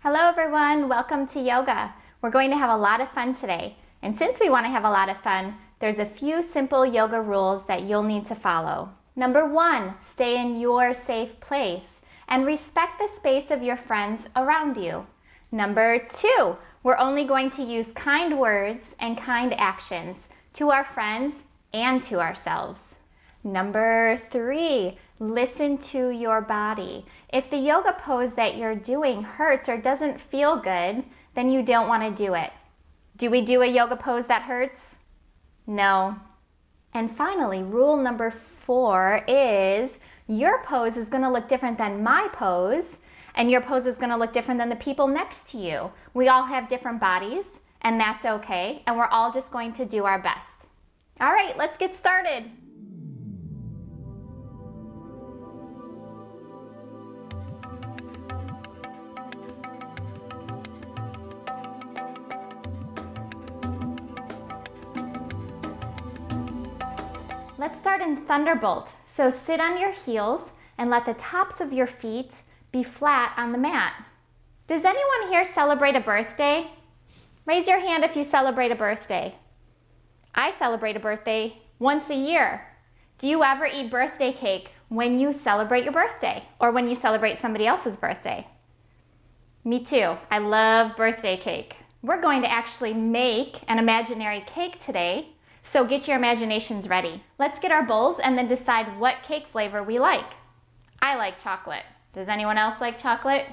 Hello everyone, welcome to yoga. We're going to have a lot of fun today. And since we want to have a lot of fun, there's a few simple yoga rules that you'll need to follow. Number 1, stay in your safe place and respect the space of your friends around you. Number 2, we're only going to use kind words and kind actions to our friends and to ourselves. Number 3, listen to your body. If the yoga pose that you're doing hurts or doesn't feel good, then you don't want to do it. Do we do a yoga pose that hurts? No. And finally, rule number 4 is your pose is going to look different than my pose, and your pose is going to look different than the people next to you. We all have different bodies, and that's okay, and we're all just going to do our best. All right, let's get started. Let's start in Thunderbolt. So sit on your heels and let the tops of your feet be flat on the mat. Does anyone here celebrate a birthday? Raise your hand if you celebrate a birthday. I celebrate a birthday once a year. Do you ever eat birthday cake when you celebrate your birthday or when you celebrate somebody else's birthday? Me too. I love birthday cake. We're going to actually make an imaginary cake today. So get your imaginations ready. Let's get our bowls and then decide what cake flavor we like. I like chocolate. Does anyone else like chocolate?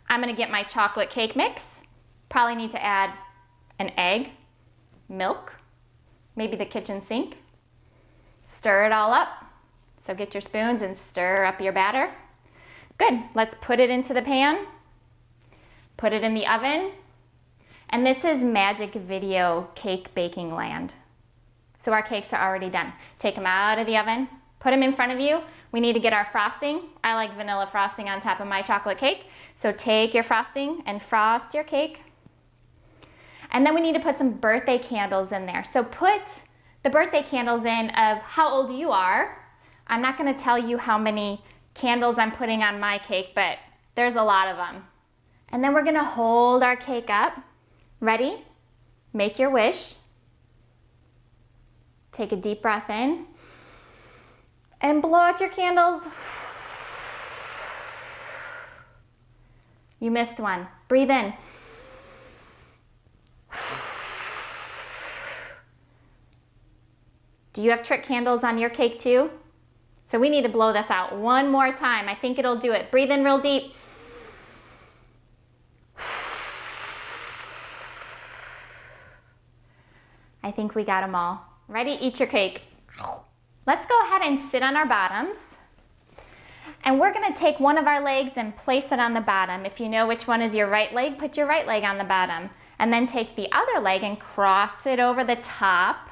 I'm gonna get my chocolate cake mix. Probably need to add an egg, milk, maybe the kitchen sink. Stir it all up. So get your spoons and stir up your batter. Good, let's put it into the pan. Put it in the oven. And this is Magic Video Cake Baking Land. So our cakes are already done. Take them out of the oven, put them in front of you. We need to get our frosting. I like vanilla frosting on top of my chocolate cake. So take your frosting and frost your cake. And then we need to put some birthday candles in there. So put the birthday candles in of how old you are. I'm not gonna tell you how many candles I'm putting on my cake, but there's a lot of them. And then we're gonna hold our cake up. Ready? Make your wish. Take a deep breath in and blow out your candles. You missed one. Breathe in. Do you have trick candles on your cake too? So we need to blow this out one more time. I think it'll do it. Breathe in real deep. I think we got them all. Ready? Eat your cake. Let's go ahead and sit on our bottoms. And we're gonna take one of our legs and place it on the bottom. If you know which one is your right leg, put your right leg on the bottom. And then take the other leg and cross it over the top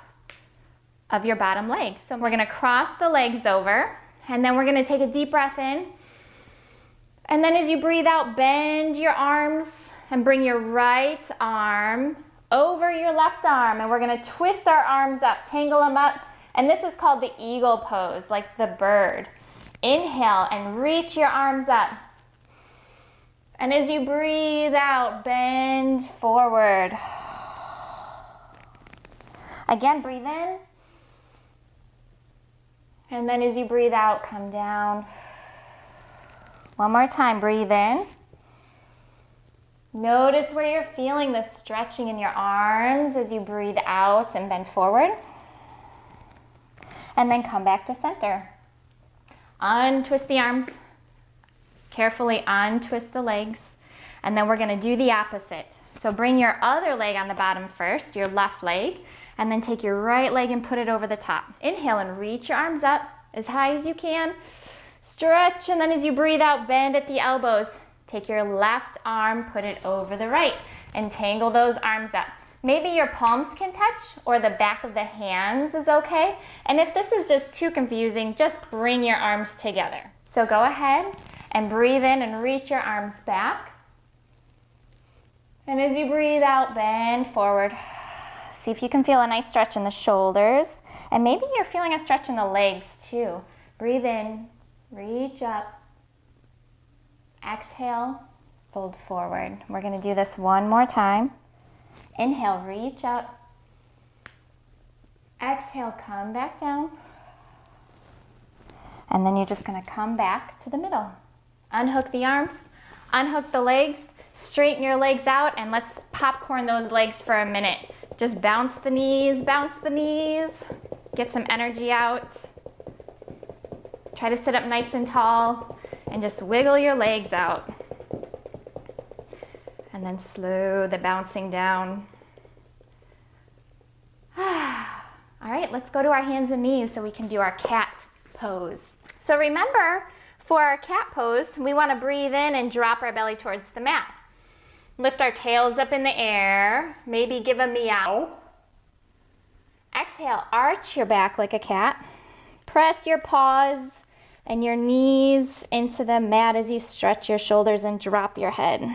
of your bottom leg. So we're gonna cross the legs over, and then we're gonna take a deep breath in. And then as you breathe out, bend your arms and bring your right arm over your left arm, and we're gonna twist our arms up, tangle them up, and this is called the eagle pose, like the bird. Inhale and reach your arms up. And as you breathe out, bend forward. Again, breathe in. And then as you breathe out, come down. One more time, breathe in. Notice where you're feeling the stretching in your arms as you breathe out and bend forward. And then come back to center. Untwist the arms. Carefully untwist the legs. And then we're gonna do the opposite. So bring your other leg on the bottom first, your left leg, and then take your right leg and put it over the top. Inhale and reach your arms up as high as you can. Stretch, and then as you breathe out, bend at the elbows. Take your left arm, put it over the right, and tangle those arms up. Maybe your palms can touch, or the back of the hands is okay. And if this is just too confusing, just bring your arms together. So go ahead and breathe in and reach your arms back. And as you breathe out, bend forward. See if you can feel a nice stretch in the shoulders. And maybe you're feeling a stretch in the legs too. Breathe in, reach up. Exhale, fold forward. We're gonna do this one more time. Inhale, reach up. Exhale, come back down. And then you're just gonna come back to the middle. Unhook the arms, unhook the legs, straighten your legs out, and let's popcorn those legs for a minute. Just bounce the knees, get some energy out. Try to sit up nice and tall and just wiggle your legs out. And then slow the bouncing down. All right, let's go to our hands and knees so we can do our cat pose. So remember, for our cat pose, we want to breathe in and drop our belly towards the mat. Lift our tails up in the air, maybe give a meow. Exhale, arch your back like a cat. Press your paws and your knees into the mat as you stretch your shoulders and drop your head.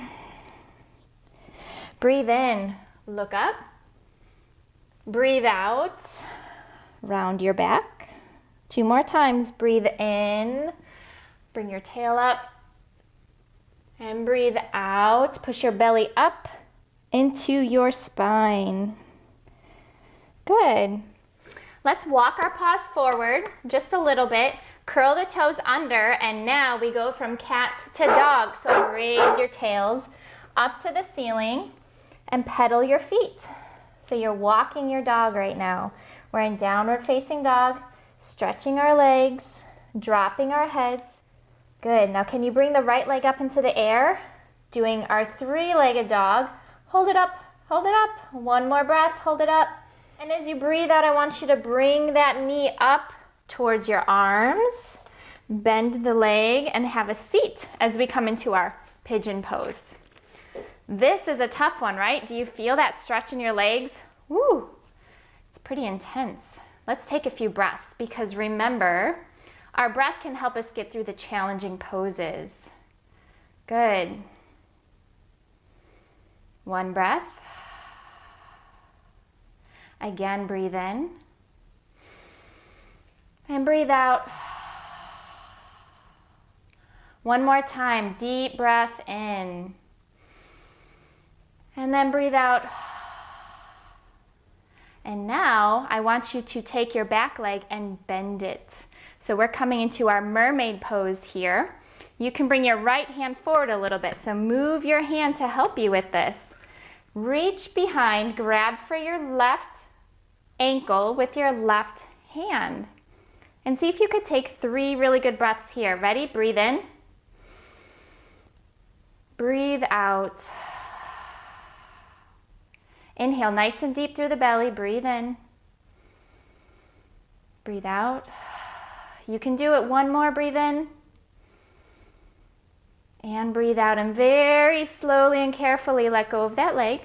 Breathe in, look up. Breathe out, round your back. 2 more times, breathe in, bring your tail up. And breathe out, push your belly up into your spine. Good. Let's walk our paws forward just a little bit, curl the toes under, and now we go from cat to dog. So raise your tails up to the ceiling and pedal your feet. So you're walking your dog right now. We're in downward facing dog, stretching our legs, dropping our heads. Good. Now can you bring the right leg up into the air? Doing our 3-legged dog. Hold it up, hold it up. One more breath, hold it up. And as you breathe out, I want you to bring that knee up towards your arms. Bend the leg and have a seat as we come into our pigeon pose. This is a tough one, right? Do you feel that stretch in your legs? Woo, it's pretty intense. Let's take a few breaths because remember, our breath can help us get through the challenging poses. Good. 1 breath. Again, breathe in. And breathe out. 1 more time, deep breath in. And then breathe out. And now I want you to take your back leg and bend it. So we're coming into our mermaid pose here. You can bring your right hand forward a little bit. So move your hand to help you with this. Reach behind, grab for your left ankle with your left hand. And see if you could take 3 really good breaths here. Ready? Breathe in. Breathe out. Inhale nice and deep through the belly. Breathe in. Breathe out. You can do it 1 more. Breathe in. And breathe out. And very slowly and carefully let go of that leg.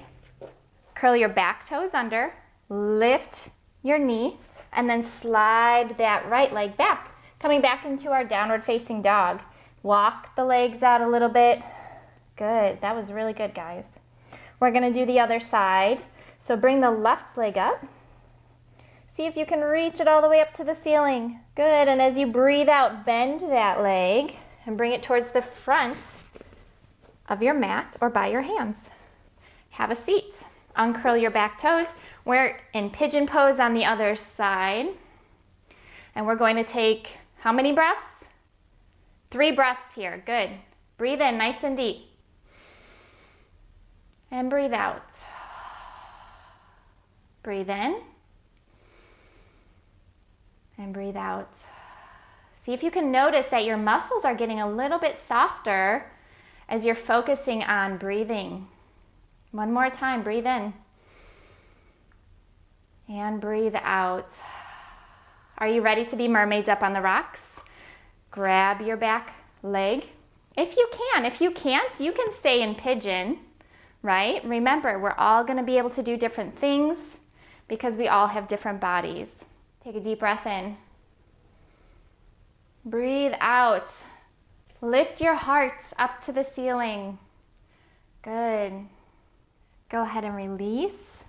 Curl your back toes under. Lift your knee. And then slide that right leg back. Coming back into our downward facing dog. Walk the legs out a little bit. Good. That was really good, guys. We're going to do the other side. So bring the left leg up. See if you can reach it all the way up to the ceiling. Good. And as you breathe out, bend that leg and bring it towards the front of your mat or by your hands. Have a seat. Uncurl your back toes. We're in pigeon pose on the other side. And we're going to take how many breaths? 3 breaths here. Good. Breathe in nice and deep. And breathe out. Breathe in. And breathe out. See if you can notice that your muscles are getting a little bit softer as you're focusing on breathing. 1 more time, breathe in. And breathe out. Are you ready to be mermaids up on the rocks? Grab your back leg. If you can. If you can't, you can stay in pigeon, right? Remember, we're all going to be able to do different things because we all have different bodies. Take a deep breath in. Breathe out. Lift your hearts up to the ceiling. Good. Go ahead and release.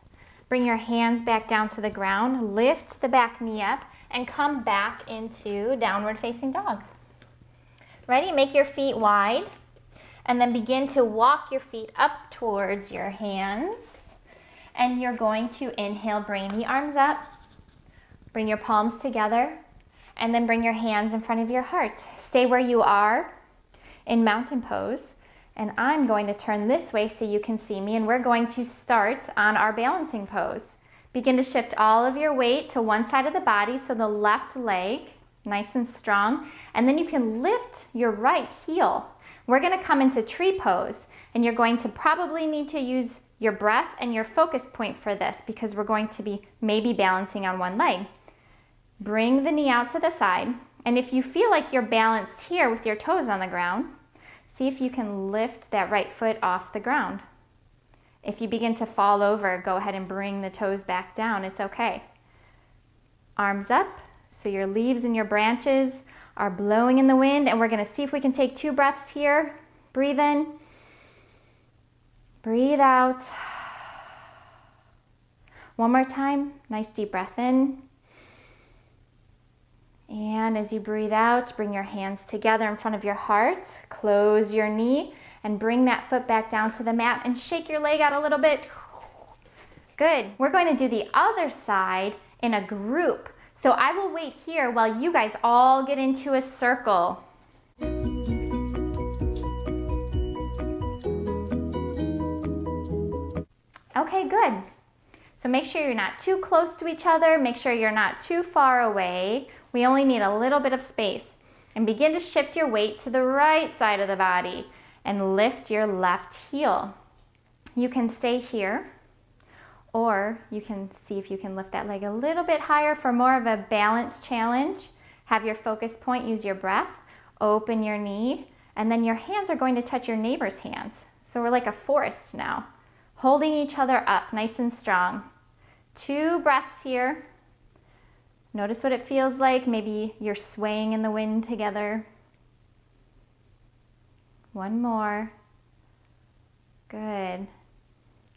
Bring your hands back down to the ground. Lift the back knee up and come back into downward facing dog. Ready? Make your feet wide And then begin to walk your feet up towards your hands. And you're going to inhale, bring the arms up. Bring your palms together. And then bring your hands in front of your heart. Stay where you are in mountain pose. And I'm going to turn this way so you can see me. And we're going to start on our balancing pose. Begin to shift all of your weight to one side of the body, so the left leg, nice and strong. And then you can lift your right heel. We're going to come into tree pose, and you're going to probably need to use your breath and your focus point for this because we're going to be maybe balancing on one leg. Bring the knee out to the side, and if you feel like you're balanced here with your toes on the ground, see if you can lift that right foot off the ground. If you begin to fall over, go ahead and bring the toes back down. It's okay. Arms up, so your leaves and your branches are blowing in the wind, and we're going to see if we can take 2 breaths here. Breathe in. Breathe out. One more time. Nice deep breath in. And as you breathe out, bring your hands together in front of your heart. Close your knee and bring that foot back down to the mat and shake your leg out a little bit. Good. We're going to do the other side in a group. So I will wait here while you guys all get into a circle. Okay, good. So make sure you're not too close to each other. Make sure you're not too far away. We only need a little bit of space. And begin to shift your weight to the right side of the body and lift your left heel. You can stay here, or you can see if you can lift that leg a little bit higher for more of a balance challenge. Have your focus point, use your breath, open your knee, and then your hands are going to touch your neighbor's hands. So we're like a forest now, holding each other up nice and strong. 2 breaths here. Notice what it feels like. Maybe you're swaying in the wind together. 1 more. Good.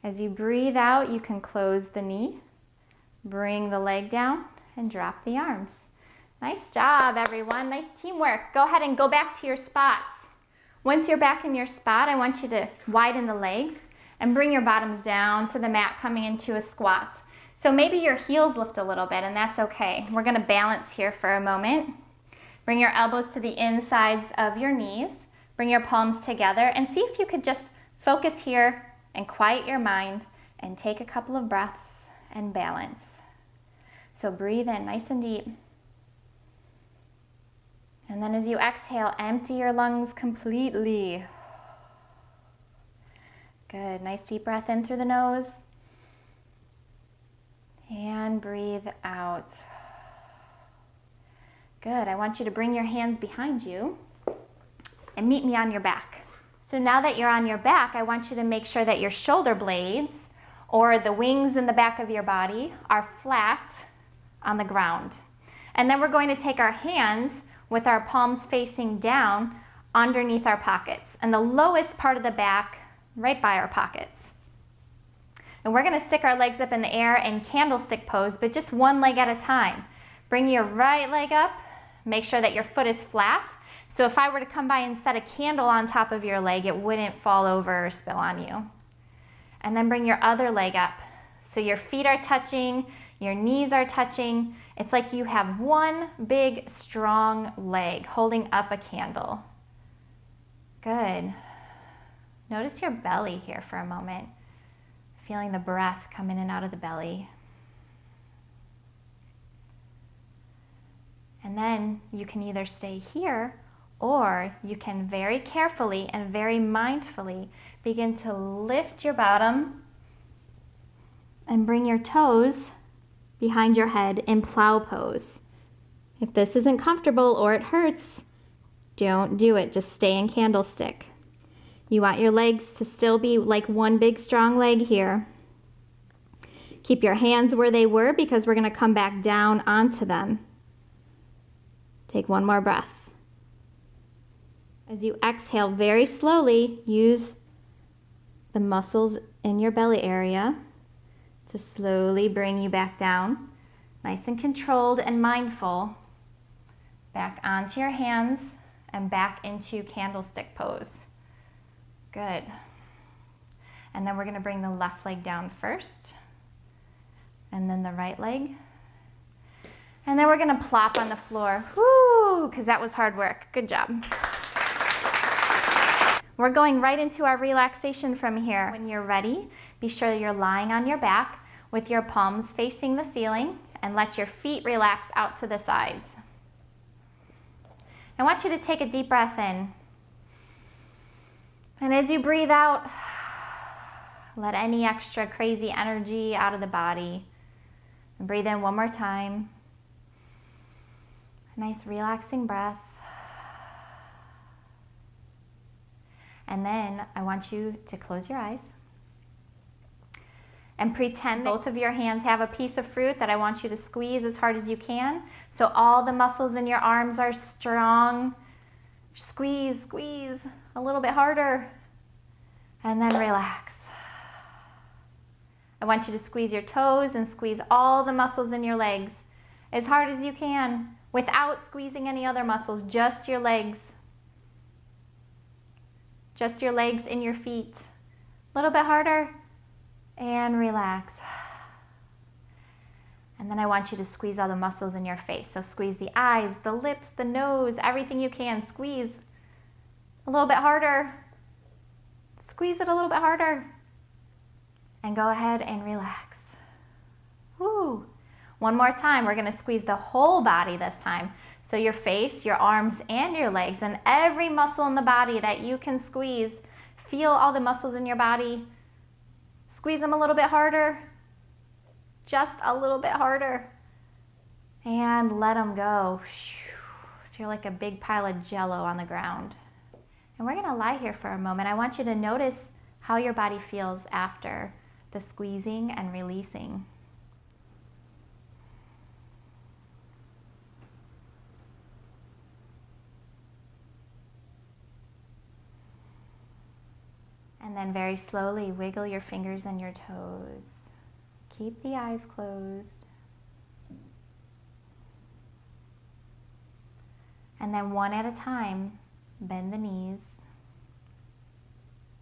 As you breathe out, you can close the knee, bring the leg down, and drop the arms. Nice job, everyone. Nice teamwork. Go ahead and go back to your spots. Once you're back in your spot, I want you to widen the legs and bring your bottoms down to the mat, coming into a squat. So maybe your heels lift a little bit, and that's okay. We're going to balance here for a moment. Bring your elbows to the insides of your knees. Bring your palms together and see if you could just focus here and quiet your mind and take a couple of breaths and balance. So breathe in nice and deep. And then as you exhale, empty your lungs completely. Good. Nice deep breath in through the nose. And breathe out. Good. I want you to bring your hands behind you and meet me on your back. So now that you're on your back, I want you to make sure that your shoulder blades or the wings in the back of your body are flat on the ground. And then we're going to take our hands with our palms facing down underneath our pockets and the lowest part of the back right by our pockets. And we're going to stick our legs up in the air in candlestick pose, but just one leg at a time. Bring your right leg up. Make sure that your foot is flat. So if I were to come by and set a candle on top of your leg, it wouldn't fall over or spill on you. And then bring your other leg up. So your feet are touching, your knees are touching. It's like you have one big, strong leg holding up a candle. Good. Notice your belly here for a moment. Feeling the breath come in and out of the belly. And then you can either stay here, or you can very carefully and very mindfully begin to lift your bottom and bring your toes behind your head in plow pose. If this isn't comfortable or it hurts, don't do it. Just stay in candlestick. You want your legs to still be like one big strong leg here. Keep your hands where they were because we're going to come back down onto them. Take 1 more breath. As you exhale very slowly, use the muscles in your belly area to slowly bring you back down. Nice and controlled and mindful. Back onto your hands and back into candlestick pose. Good. And then we're going to bring the left leg down first, and then the right leg. And then we're going to plop on the floor. Whoo, because that was hard work. Good job. We're going right into our relaxation from here. When you're ready, be sure you're lying on your back with your palms facing the ceiling, and let your feet relax out to the sides. I want you to take a deep breath in. And as you breathe out, let any extra crazy energy out of the body. And breathe in one more time. A nice relaxing breath. And then I want you to close your eyes and pretend both of your hands have a piece of fruit that I want you to squeeze as hard as you can, so all the muscles in your arms are strong. Squeeze, squeeze a little bit harder, and then relax. I want you to squeeze your toes and squeeze all the muscles in your legs as hard as you can without squeezing any other muscles, just your legs. Just your legs and your feet. A little bit harder, and relax. And then I want you to squeeze all the muscles in your face. So squeeze the eyes, the lips, the nose, everything you can. Squeeze a little bit harder. Squeeze it a little bit harder. And go ahead and relax. Woo. One more time. We're going to squeeze the whole body this time. So your face, your arms, and your legs, and every muscle in the body that you can squeeze. Feel all the muscles in your body. Squeeze them a little bit harder. Just a little bit harder. And let them go. So you're like a big pile of jello on the ground. And we're going to lie here for a moment. I want you to notice how your body feels after the squeezing and releasing. And then very slowly wiggle your fingers and your toes. Keep the eyes closed. And then one at a time, bend the knees.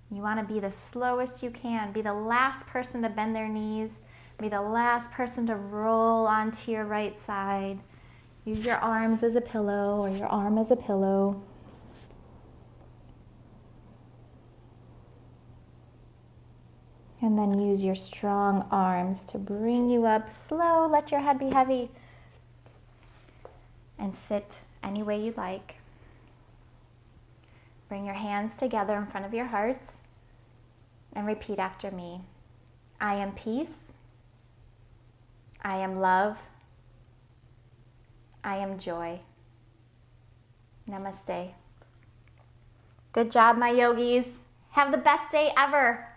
You want to be the slowest you can. Be the last person to bend their knees. Be the last person to roll onto your right side. Use your arms as a pillow or your arm as a pillow. And then use your strong arms to bring you up slow. Let your head be heavy. And sit any way you like. Bring your hands together in front of your hearts and repeat after me. I am peace. I am love. I am joy. Namaste. Good job, my yogis. Have the best day ever.